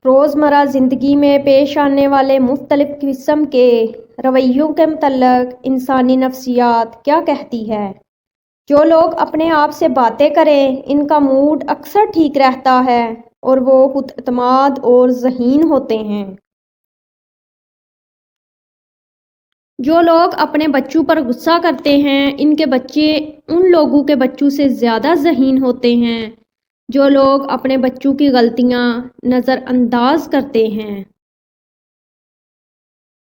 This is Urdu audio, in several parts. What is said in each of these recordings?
روزمرہ زندگی میں پیش آنے والے مختلف قسم کے رویوں کے متعلق انسانی نفسیات کیا کہتی ہے؟ جو لوگ اپنے آپ سے باتیں کریں ان کا موڈ اکثر ٹھیک رہتا ہے اور وہ خود اعتماد اور ذہین ہوتے ہیں۔ جو لوگ اپنے بچوں پر غصہ کرتے ہیں ان کے بچے ان لوگوں کے بچوں سے زیادہ ذہین ہوتے ہیں۔ جو لوگ اپنے بچوں کی غلطیاں نظر انداز کرتے ہیں۔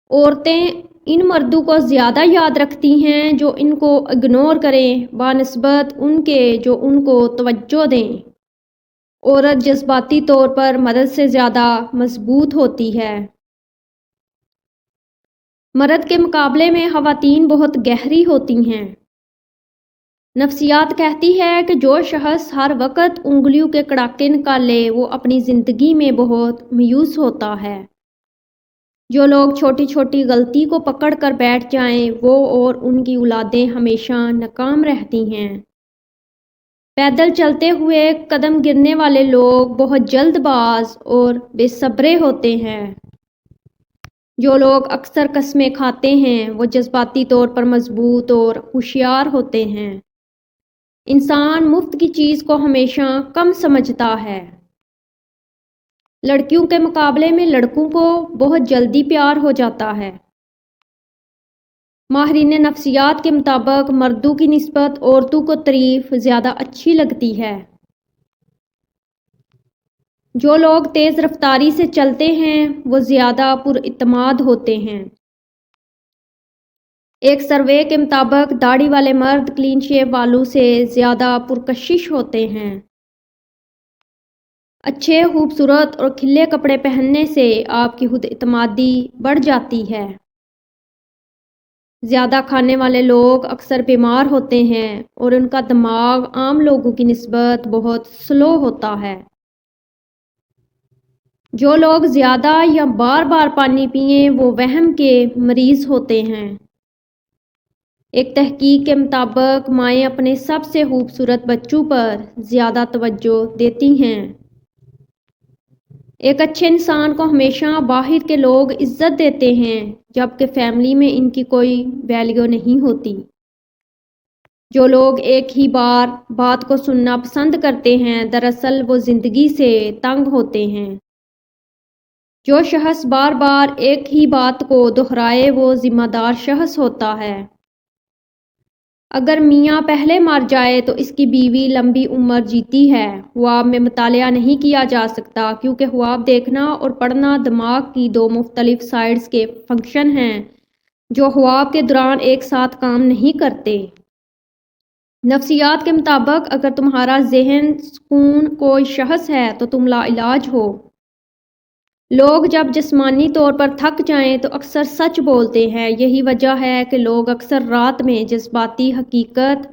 عورتیں ان مردوں کو زیادہ یاد رکھتی ہیں جو ان کو اگنور کریں بنسبت ان کے جو ان کو توجہ دیں۔ عورت جذباتی طور پر مرد سے زیادہ مضبوط ہوتی ہے۔ مرد کے مقابلے میں خواتین بہت گہری ہوتی ہیں۔ نفسیات کہتی ہے کہ جو شخص ہر وقت انگلیوں کے کڑاکے نکالے وہ اپنی زندگی میں بہت مایوس ہوتا ہے۔ جو لوگ چھوٹی چھوٹی غلطی کو پکڑ کر بیٹھ جائیں وہ اور ان کی اولادیں ہمیشہ ناکام رہتی ہیں۔ پیدل چلتے ہوئے قدم گرنے والے لوگ بہت جلد باز اور بے صبرے ہوتے ہیں۔ جو لوگ اکثر قسمیں کھاتے ہیں وہ جذباتی طور پر مضبوط اور ہوشیار ہوتے ہیں۔ انسان مفت کی چیز کو ہمیشہ کم سمجھتا ہے۔ لڑکیوں کے مقابلے میں لڑکوں کو بہت جلدی پیار ہو جاتا ہے۔ ماہرین نفسیات کے مطابق مردوں کی نسبت عورتوں کو تعریف زیادہ اچھی لگتی ہے۔ جو لوگ تیز رفتاری سے چلتے ہیں وہ زیادہ پر اعتماد ہوتے ہیں۔ ایک سروے کے مطابق داڑھی والے مرد کلین شیو والوں سے زیادہ پرکشش ہوتے ہیں۔ اچھے خوبصورت اور کھلے کپڑے پہننے سے آپ کی خود اعتمادی بڑھ جاتی ہے۔ زیادہ کھانے والے لوگ اکثر بیمار ہوتے ہیں اور ان کا دماغ عام لوگوں کی نسبت بہت سلو ہوتا ہے۔ جو لوگ زیادہ یا بار بار پانی پئیں وہ وہم کے مریض ہوتے ہیں۔ ایک تحقیق کے مطابق مائیں اپنے سب سے خوبصورت بچوں پر زیادہ توجہ دیتی ہیں۔ ایک اچھے انسان کو ہمیشہ باہر کے لوگ عزت دیتے ہیں جبکہ فیملی میں ان کی کوئی ویلیو نہیں ہوتی۔ جو لوگ ایک ہی بار بات کو سننا پسند کرتے ہیں دراصل وہ زندگی سے تنگ ہوتے ہیں۔ جو شخص بار بار ایک ہی بات کو دہرائے وہ ذمہ دار شخص ہوتا ہے۔ اگر میاں پہلے مر جائے تو اس کی بیوی لمبی عمر جیتی ہے۔ خواب میں مطالعہ نہیں کیا جا سکتا کیونکہ خواب دیکھنا اور پڑھنا دماغ کی دو مختلف سائیڈز کے فنکشن ہیں جو خواب کے دوران ایک ساتھ کام نہیں کرتے۔ نفسیات کے مطابق اگر تمہارا ذہن سکون کوئی شخص ہے تو تم لا علاج ہو۔ لوگ جب جسمانی طور پر تھک جائیں تو اکثر سچ بولتے ہیں۔ یہی وجہ ہے کہ لوگ اکثر رات میں جذباتی حقیقت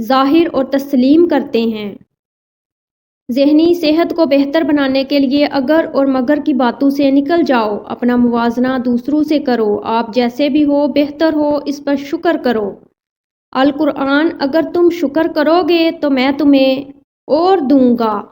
ظاہر اور تسلیم کرتے ہیں۔ ذہنی صحت کو بہتر بنانے کے لیے اگر اور مگر کی باتوں سے نکل جاؤ۔ اپنا موازنہ دوسروں سے کرو۔ آپ جیسے بھی ہو بہتر ہو اس پر شکر کرو۔ القرآن اگر تم شکر کرو گے تو میں تمہیں اور دوں گا۔